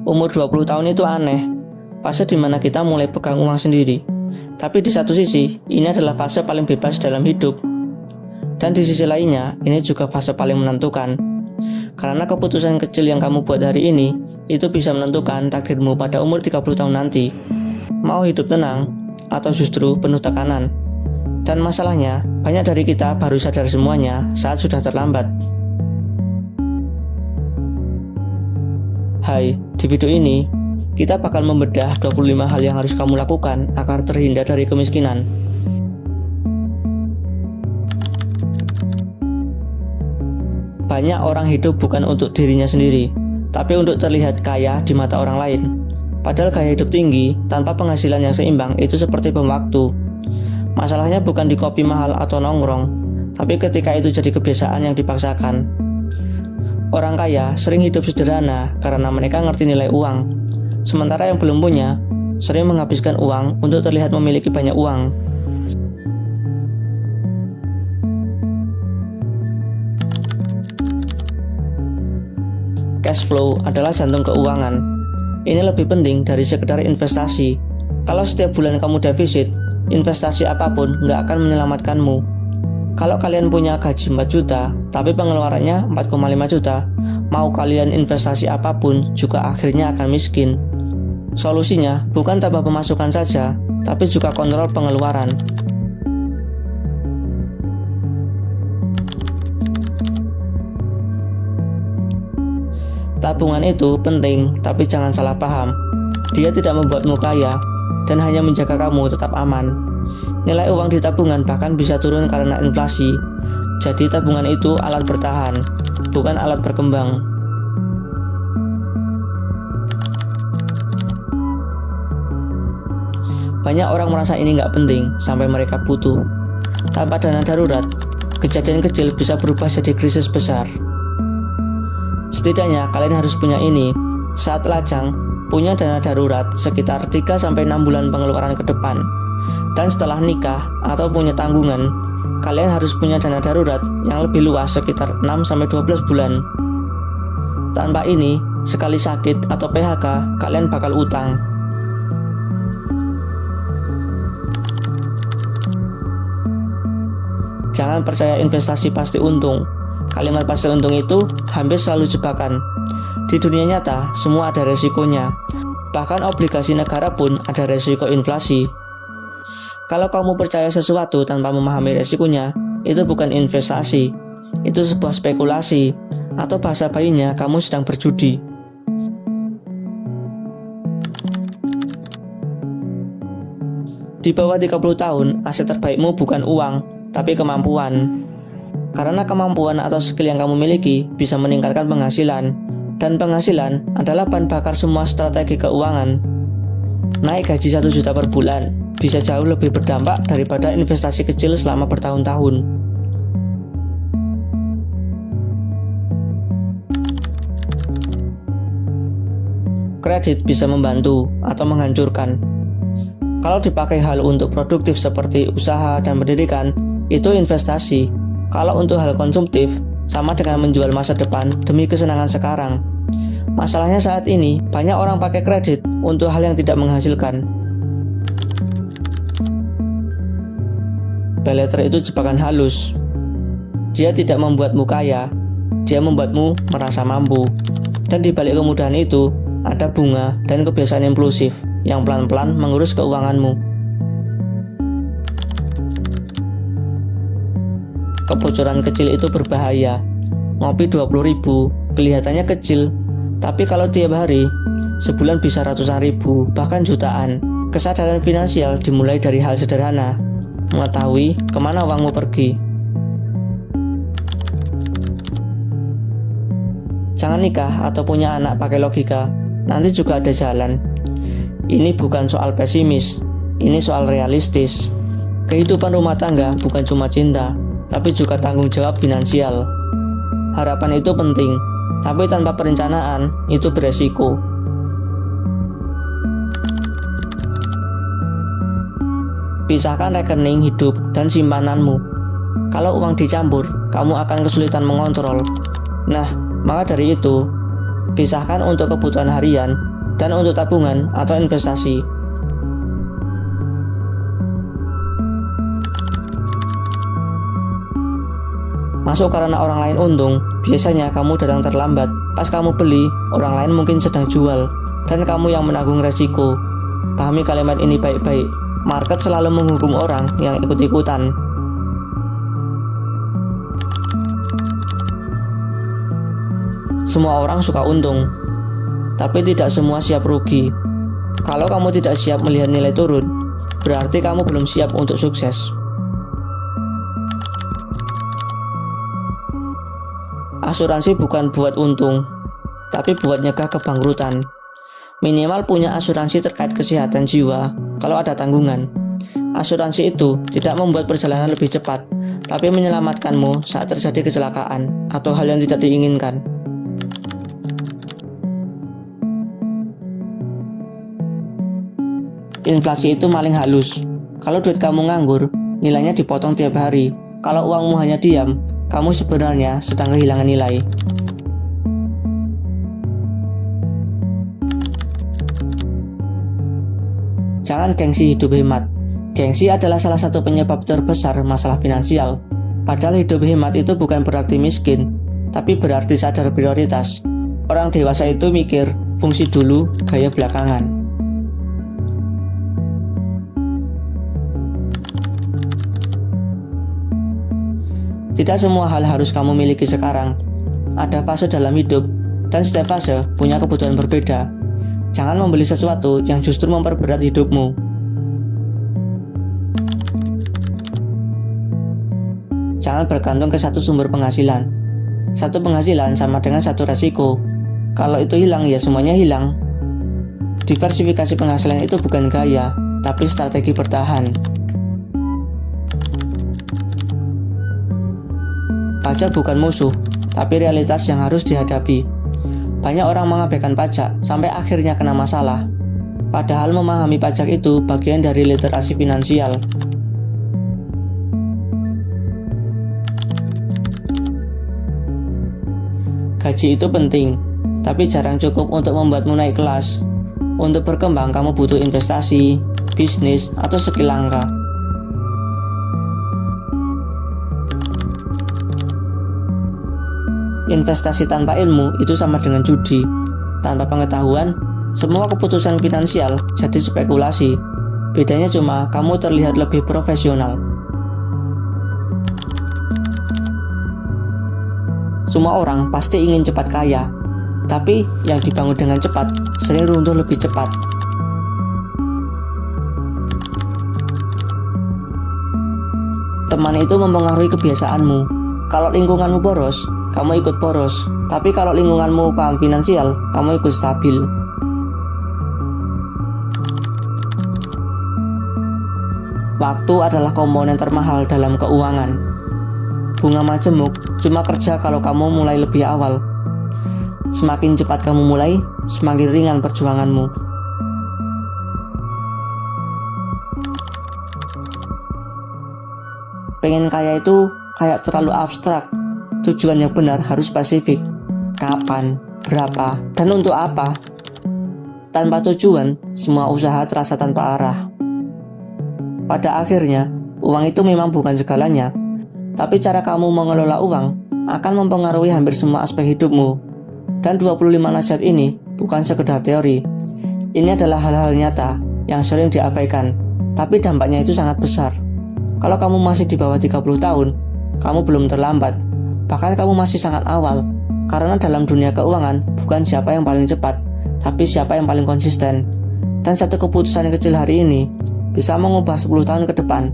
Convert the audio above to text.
Umur 20 tahun itu aneh, fase dimana kita mulai pegang uang sendiri. Tapi di satu sisi, ini adalah fase paling bebas dalam hidup. Dan di sisi lainnya, ini juga fase paling menentukan. Karena keputusan kecil yang kamu buat hari ini, itu bisa menentukan takdirmu pada umur 30 tahun nanti. Mau hidup tenang, atau justru penuh tekanan. Dan masalahnya, banyak dari kita baru sadar semuanya saat sudah terlambat. Hai, di video ini, kita bakal membedah 25 hal yang harus kamu lakukan agar terhindar dari kemiskinan. Banyak orang hidup bukan untuk dirinya sendiri, tapi untuk terlihat kaya di mata orang lain. Padahal gaya hidup tinggi tanpa penghasilan yang seimbang itu seperti bom waktu. Masalahnya bukan di kopi mahal atau nongkrong, tapi ketika itu jadi kebiasaan yang dipaksakan. Orang kaya sering hidup sederhana karena mereka ngerti nilai uang. Sementara yang belum punya, sering menghabiskan uang untuk terlihat memiliki banyak uang. Cash flow adalah jantung keuangan. Ini lebih penting dari sekedar investasi. Kalau setiap bulan kamu defisit, investasi apapun nggak akan menyelamatkanmu. Kalau kalian punya gaji 4 juta, tapi pengeluarannya 4,5 juta, mau kalian investasi apapun juga akhirnya akan miskin. Solusinya bukan tambah pemasukan saja, tapi juga kontrol pengeluaran. Tabungan itu penting, tapi jangan salah paham. Dia tidak membuatmu kaya, dan hanya menjaga kamu tetap aman. Nilai uang di tabungan bahkan bisa turun karena inflasi. Jadi tabungan itu alat bertahan, bukan alat berkembang. Banyak orang merasa ini nggak penting sampai mereka butuh. Tanpa dana darurat, kejadian kecil bisa berubah jadi krisis besar. Setidaknya kalian harus punya ini. Saat lajang, punya dana darurat sekitar 3-6 bulan pengeluaran ke depan. Dan setelah nikah atau punya tanggungan, kalian harus punya dana darurat yang lebih luas sekitar 6-12 bulan. Tanpa ini, sekali sakit atau PHK, kalian bakal utang. Jangan percaya investasi pasti untung. Kalimat pasti untung itu hampir selalu jebakan. Di dunia nyata, semua ada resikonya. Bahkan obligasi negara pun ada resiko inflasi. Kalau kamu percaya sesuatu tanpa memahami resikonya, itu bukan investasi. Itu sebuah spekulasi. Atau bahasa bayinya, kamu sedang berjudi. Di bawah 30 tahun, aset terbaikmu bukan uang, tapi kemampuan. Karena kemampuan atau skill yang kamu miliki bisa meningkatkan penghasilan. Dan penghasilan adalah bahan bakar semua strategi keuangan. Naik gaji 1 juta per bulan bisa jauh lebih berdampak daripada investasi kecil selama bertahun-tahun. Kredit bisa membantu atau menghancurkan. Kalau dipakai hal untuk produktif seperti usaha dan pendidikan, itu investasi. Kalau untuk hal konsumtif, sama dengan menjual masa depan demi kesenangan sekarang. Masalahnya saat ini, banyak orang pakai kredit untuk hal yang tidak menghasilkan. Paylater itu jebakan halus. Dia tidak membuatmu kaya, dia membuatmu merasa mampu. Dan di balik kemudahan itu, ada bunga dan kebiasaan impulsif yang pelan-pelan mengurus keuanganmu. Kebocoran kecil itu berbahaya. Ngopi 20.000 kelihatannya kecil, tapi kalau tiap hari, sebulan bisa ratusan ribu, bahkan jutaan. Kesadaran finansial dimulai dari hal sederhana. Mengetahui kemana uangmu pergi. Jangan nikah atau punya anak pakai logika, nanti juga ada jalan. Ini bukan soal pesimis, ini soal realistis. Kehidupan rumah tangga bukan cuma cinta, tapi juga tanggung jawab finansial. Harapan itu penting, tapi tanpa perencanaan itu beresiko. Pisahkan rekening hidup dan simpananmu. Kalau uang dicampur, kamu akan kesulitan mengontrol. Nah, maka dari itu, Pisahkan untuk kebutuhan harian dan untuk tabungan atau investasi. Masuk karena orang lain untung, biasanya kamu datang terlambat. Pas kamu beli, orang lain mungkin sedang jual, dan kamu yang menanggung resiko. Pahami kalimat ini baik-baik. Market selalu menghukum orang yang ikut-ikutan. Semua orang suka untung, tapi tidak semua siap rugi. Kalau kamu tidak siap melihat nilai turun, berarti kamu belum siap untuk sukses. Asuransi bukan buat untung, tapi buat nyegah kebangkrutan. Minimal punya asuransi terkait kesehatan jiwa kalau ada tanggungan. Asuransi itu tidak membuat perjalanan lebih cepat, tapi menyelamatkanmu saat terjadi kecelakaan atau hal yang tidak diinginkan. Inflasi itu maling halus. Kalau duit kamu nganggur, nilainya dipotong tiap hari. Kalau uangmu hanya diam, kamu sebenarnya sedang kehilangan nilai. Jangan gengsi hidup hemat. Gengsi adalah salah satu penyebab terbesar masalah finansial. Padahal hidup hemat itu bukan berarti miskin, tapi berarti sadar prioritas. Orang dewasa itu mikir, fungsi dulu, gaya belakangan. Tidak semua hal harus kamu miliki sekarang. Ada fase dalam hidup, dan setiap fase punya kebutuhan berbeda. Jangan membeli sesuatu yang justru memperberat hidupmu. Jangan bergantung ke satu sumber penghasilan. Satu penghasilan sama dengan satu resiko. Kalau itu hilang, ya semuanya hilang. Diversifikasi penghasilan itu bukan gaya, tapi strategi bertahan. Pajak bukan musuh, tapi realitas yang harus dihadapi. Banyak orang mengabaikan pajak sampai akhirnya kena masalah. Padahal memahami pajak itu bagian dari literasi finansial. Gaji itu penting, tapi jarang cukup untuk membuatmu naik kelas. Untuk berkembang, kamu butuh investasi, bisnis, atau skill langka. Investasi tanpa ilmu itu sama dengan judi. Tanpa pengetahuan, semua keputusan finansial jadi spekulasi. Bedanya cuma kamu terlihat lebih profesional. Semua orang pasti ingin cepat kaya, tapi yang dibangun dengan cepat sering runtuh lebih cepat. Teman itu mempengaruhi kebiasaanmu. Kalau lingkunganmu boros, kamu ikut boros. Tapi kalau lingkunganmu paham finansial, kamu ikut stabil. Waktu adalah komponen termahal dalam keuangan. Bunga majemuk cuma kerja kalau kamu mulai lebih awal. Semakin cepat kamu mulai, semakin ringan perjuanganmu. Pengen kaya itu kayak terlalu abstrak. Tujuan yang benar harus spesifik. Kapan, berapa, dan untuk apa? Tanpa tujuan, semua usaha terasa tanpa arah. Pada akhirnya, uang itu memang bukan segalanya, tapi cara kamu mengelola uang akan mempengaruhi hampir semua aspek hidupmu. Dan 25 nasihat ini bukan sekedar teori. Ini adalah hal-hal nyata yang sering diabaikan, tapi dampaknya itu sangat besar. Kalau kamu masih di bawah 30 tahun, kamu belum terlambat. Bahkan kamu masih sangat awal, karena dalam dunia keuangan bukan siapa yang paling cepat, tapi siapa yang paling konsisten. Dan satu keputusan yang kecil hari ini bisa mengubah 10 tahun ke depan.